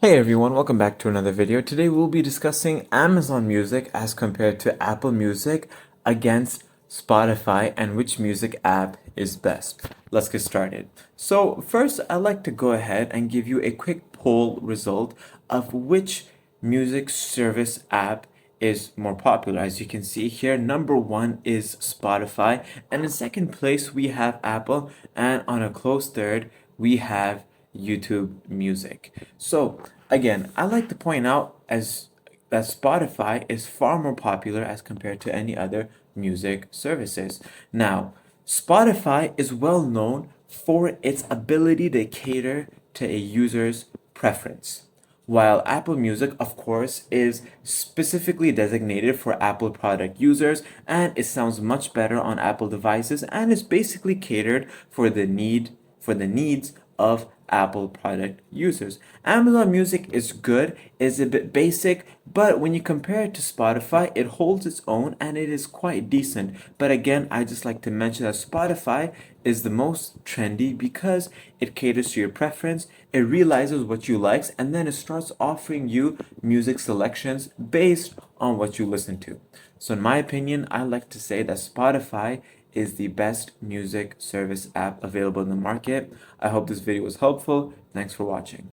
Hey everyone, welcome back to another video. Today we'll be discussing Amazon Music as compared to Apple Music against Spotify and which music app is best. Let's get started. So first, I'd like to go ahead and give you a quick poll result of which music service app is more popular. As you can see here, number one is Spotify, and in second place we have Apple, and on a close third we have YouTube Music. So again, I like to point out as that Spotify is far more popular as compared to any other music services. Now, Spotify is well known for its ability to cater to a user's preference, while Apple Music, of course, is specifically designated for Apple product users and it sounds much better on Apple devices and is basically catered for the needs of Apple product users. Amazon Music is good, is a bit basic, but when you compare it to Spotify, it holds its own and it is quite decent. But again, I just like to mention that Spotify is the most trendy because it caters to your preference, it realizes what you like, and then it starts offering you music selections based on what you listen to. So in my opinion, I like to say that Spotify is the best music service app available in the market. I hope this video was helpful. Thanks for watching.